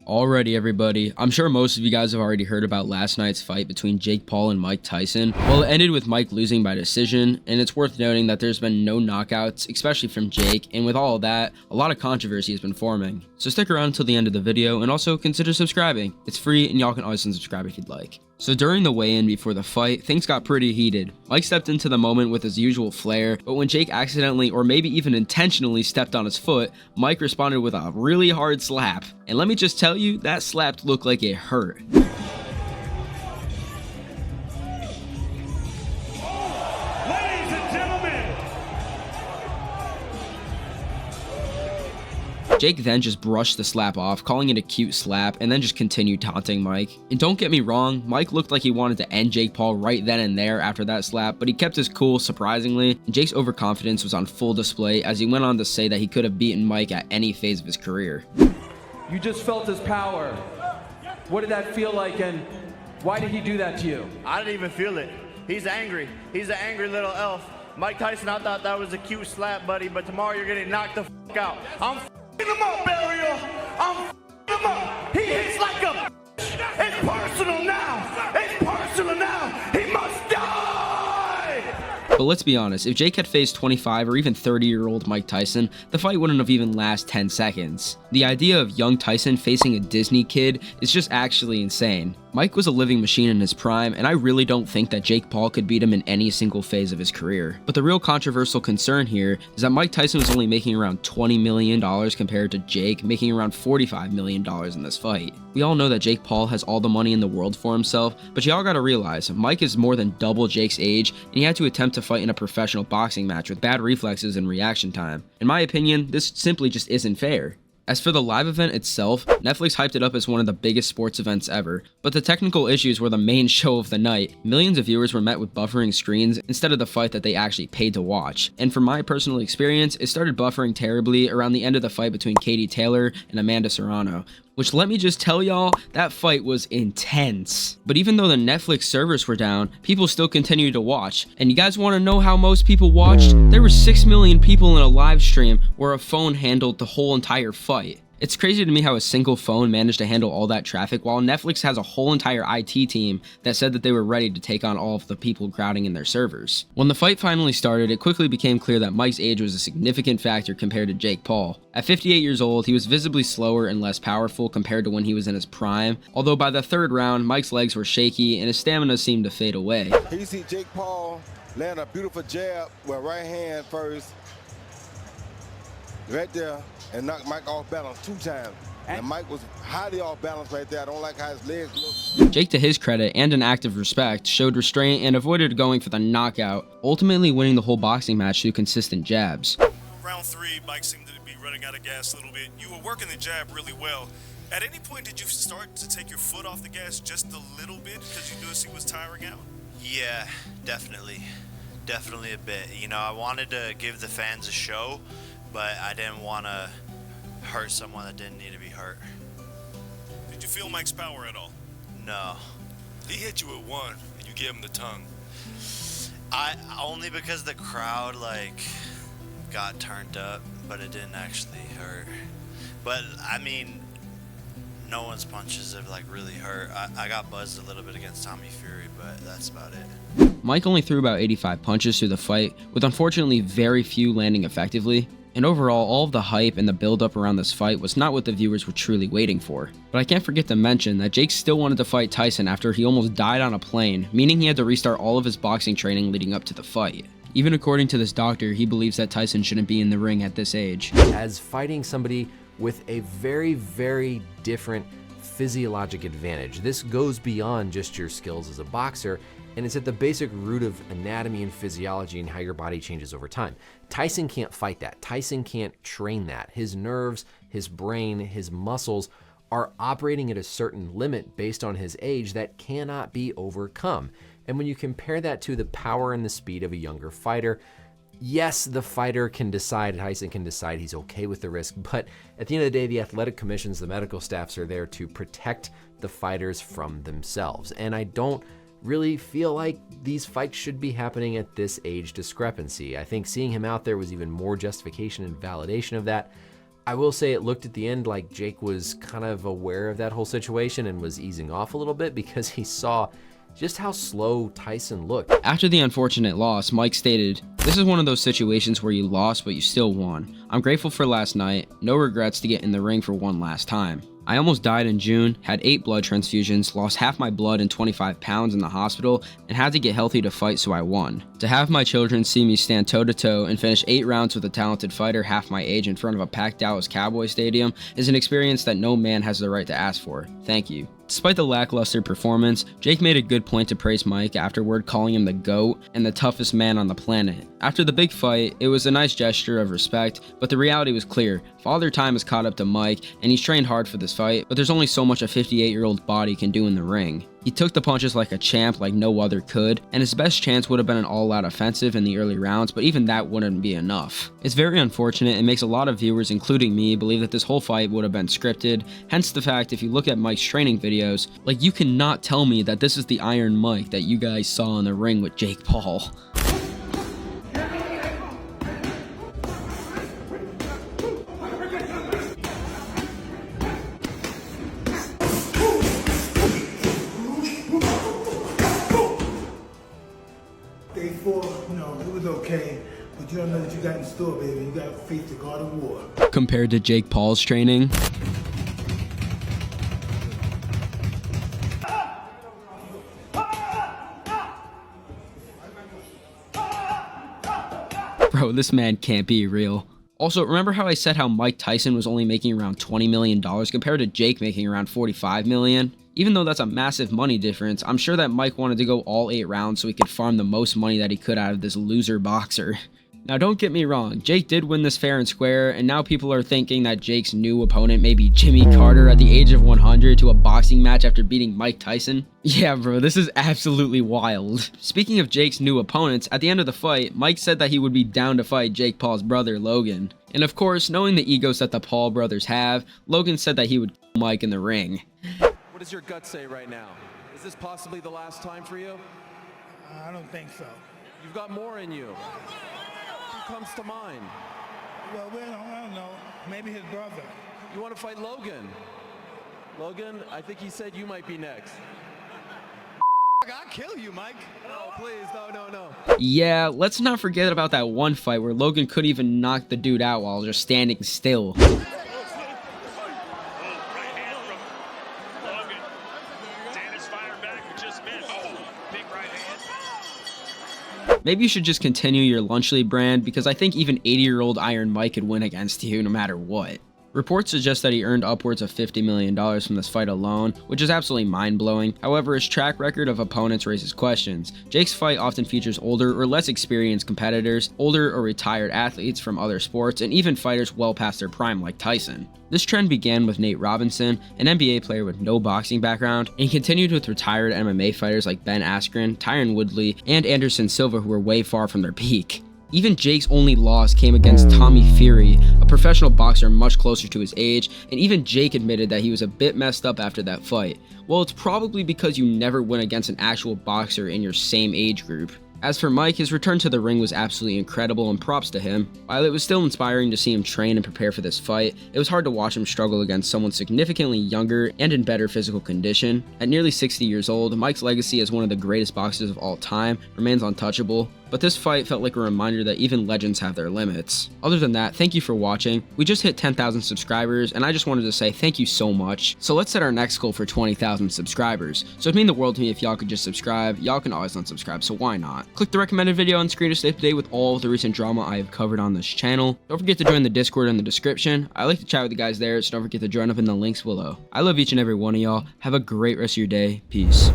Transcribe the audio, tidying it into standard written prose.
Alrighty everybody, I'm sure most of you guys have already heard about last night's fight between Jake Paul and Mike Tyson. Well, it ended with Mike losing by decision, and it's worth noting that there's been no knockouts, especially from Jake, and with all of that, a lot of controversy has been forming. So stick around until the end of the video, and also consider subscribing. It's free, and y'all can always unsubscribe if you'd like. So during the weigh-in before the fight, things got pretty heated. Mike stepped into the moment with his usual flair, but when Jake accidentally or maybe even intentionally stepped on his foot, Mike responded with a really hard slap. And let me just tell you, that slap looked like it hurt. Jake then just brushed the slap off, calling it a cute slap, and then just continued taunting Mike. And don't get me wrong, Mike looked like he wanted to end Jake Paul right then and there after that slap, but he kept his cool surprisingly, and Jake's overconfidence was on full display as he went on to say that he could have beaten Mike at any phase of his career. You just felt his power. What did that feel like, and why did he do that to you? I didn't even feel it. He's angry. He's an angry little elf. Mike Tyson, I thought that was a cute slap, buddy, but tomorrow you're getting knocked the f*** out. I'm f***ing him up, Ariel. I'm f***ing him up. He hits like a It's personal now. It's personal now. He must die. But let's be honest, if Jake had faced 25 or even 30-year-old Mike Tyson, the fight wouldn't have even lasted 10 seconds. The idea of young Tyson facing a Disney kid is just actually insane. Mike was a living machine in his prime, and I really don't think that Jake Paul could beat him in any single phase of his career. But the real controversial concern here is that Mike Tyson was only making around $20 million compared to Jake making around $45 million in this fight. We all know that Jake Paul has all the money in the world for himself, but y'all gotta realize, Mike is more than double Jake's age, and he had to attempt to fight in a professional boxing match with bad reflexes and reaction time. In my opinion, this simply just isn't fair. As for the live event itself, Netflix hyped it up as one of the biggest sports events ever, but the technical issues were the main show of the night. Millions of viewers were met with buffering screens instead of the fight that they actually paid to watch. And from my personal experience, it started buffering terribly around the end of the fight between Katie Taylor and Amanda Serrano, which let me just tell y'all, that fight was intense. But even though the Netflix servers were down, people still continued to watch. And you guys wanna know how most people watched? There were 6 million people in a live stream where a phone handled the whole entire fight. It's crazy to me how a single phone managed to handle all that traffic while Netflix has a whole entire IT team that said that they were ready to take on all of the people crowding in their servers. When the fight finally started, it quickly became clear that Mike's age was a significant factor compared to Jake Paul. At 58 years old, he was visibly slower and less powerful compared to when he was in his prime, although by the third round, Mike's legs were shaky and his stamina seemed to fade away. Here you see Jake Paul land a beautiful jab with right hand first, right there, and knocked Mike off balance 2 times. And Mike was highly off balance right there. I don't like how his legs look. Jake, to his credit and an act of respect, showed restraint and avoided going for the knockout, ultimately winning the whole boxing match through consistent jabs. Round 3, Mike seemed to be running out of gas a little bit. You were working the jab really well. At any point, did you start to take your foot off the gas just a little bit because you noticed he was tiring out? Yeah, definitely. Definitely a bit. You know, I wanted to give the fans a show, but I didn't want to hurt someone that didn't need to be hurt. Did you feel Mike's power at all? No. He hit you at 1, and you gave him the tongue. Only because the crowd, got turned up, but it didn't actually hurt. But, I mean, no one's punches have, really hurt. I got buzzed a little bit against Tommy Fury, but that's about it. Mike only threw about 85 punches through the fight, with unfortunately very few landing effectively. And overall, all of the hype and the build-up around this fight was not what the viewers were truly waiting for. But I can't forget to mention that Jake still wanted to fight Tyson after he almost died on a plane, meaning he had to restart all of his boxing training leading up to the fight. Even according to this doctor, he believes that Tyson shouldn't be in the ring at this age. As fighting somebody with a very, very different physiologic advantage. This goes beyond just your skills as a boxer, and it's at the basic root of anatomy and physiology and how your body changes over time. Tyson can't fight that. Tyson can't train that. His nerves, his brain, his muscles are operating at a certain limit based on his age that cannot be overcome. And when you compare that to the power and the speed of a younger fighter, yes, the fighter can decide, Tyson can decide he's okay with the risk, but at the end of the day, the athletic commissions, the medical staffs are there to protect the fighters from themselves. And I don't really feel like these fights should be happening at this age discrepancy. I think seeing him out there was even more justification and validation of that. I will say it looked at the end like Jake was kind of aware of that whole situation and was easing off a little bit because he saw just how slow Tyson looked. After the unfortunate loss, Mike stated, "This is one of those situations where you lost but you still won. I'm grateful for last night. No regrets to get in the ring for one last time. I almost died in June, had 8 blood transfusions, lost half my blood and 25 pounds in the hospital, and had to get healthy to fight, so I won. To have my children see me stand toe-to-toe and finish 8 rounds with a talented fighter half my age in front of a packed Dallas Cowboy stadium is an experience that no man has the right to ask for. Thank you." Despite the lackluster performance, Jake made a good point to praise Mike afterward, calling him the GOAT and the toughest man on the planet. After the big fight, it was a nice gesture of respect, but the reality was clear. Father Time has caught up to Mike, and he's trained hard for this fight, but there's only so much a 58-year-old body can do in the ring. He took the punches like a champ like no other could, and his best chance would have been an all-out offensive in the early rounds, but even that wouldn't be enough. It's very unfortunate and makes a lot of viewers, including me, believe that this whole fight would have been scripted, hence the fact if you look at Mike's training videos, like you cannot tell me that this is the Iron Mike that you guys saw in the ring with Jake Paul. Day 4, it was okay, but you don't know what you got in store, baby. You got to face the God of War. Compared to Jake Paul's training, bro, this man can't be real. Also, remember how I said how Mike Tyson was only making around $20 million compared to Jake making around $45 million? Even though that's a massive money difference, I'm sure that Mike wanted to go all 8 rounds so he could farm the most money that he could out of this loser boxer. Now don't get me wrong, Jake did win this fair and square, and now people are thinking that Jake's new opponent may be Jimmy Carter at the age of 100 to a boxing match after beating Mike Tyson. Yeah bro, this is absolutely wild. Speaking of Jake's new opponents, at the end of the fight, Mike said that he would be down to fight Jake Paul's brother Logan. And of course, knowing the egos that the Paul brothers have, Logan said that he would kill Mike in the ring. What does your gut say right now? Is this possibly the last time for you? I don't think so. You've got more in you. Who comes to mind? Well, I don't know. Maybe his brother. You want to fight Logan? Logan, I think he said you might be next. I'll kill you, Mike. No, please, no. Yeah, let's not forget about that one fight where Logan couldn't even knock the dude out while just standing still. Maybe you should just continue your Lunchly brand because I think even 80-year-old Iron Mike could win against you no matter what. Reports suggest that he earned upwards of $50 million from this fight alone, which is absolutely mind-blowing. However, his track record of opponents raises questions. Jake's fight often features older or less experienced competitors, older or retired athletes from other sports, and even fighters well past their prime like Tyson. This trend began with Nate Robinson, an NBA player with no boxing background, and continued with retired MMA fighters like Ben Askren, Tyron Woodley, and Anderson Silva who were way far from their peak. Even Jake's only loss came against Tommy Fury, a professional boxer much closer to his age, and even Jake admitted that he was a bit messed up after that fight. Well, it's probably because you never win against an actual boxer in your same age group. As for Mike, his return to the ring was absolutely incredible and props to him. While it was still inspiring to see him train and prepare for this fight, it was hard to watch him struggle against someone significantly younger and in better physical condition. At nearly 60 years old, Mike's legacy as one of the greatest boxers of all time remains untouchable, but this fight felt like a reminder that even legends have their limits. Other than that, thank you for watching. We just hit 10,000 subscribers, and I just wanted to say thank you so much. So let's set our next goal for 20,000 subscribers. So it'd mean the world to me if y'all could just subscribe. Y'all can always unsubscribe, so why not? Click the recommended video on screen to stay up to date with all of the recent drama I have covered on this channel. Don't forget to join the Discord in the description. I like to chat with the guys there, so don't forget to join up in the links below. I love each and every one of y'all. Have a great rest of your day. Peace.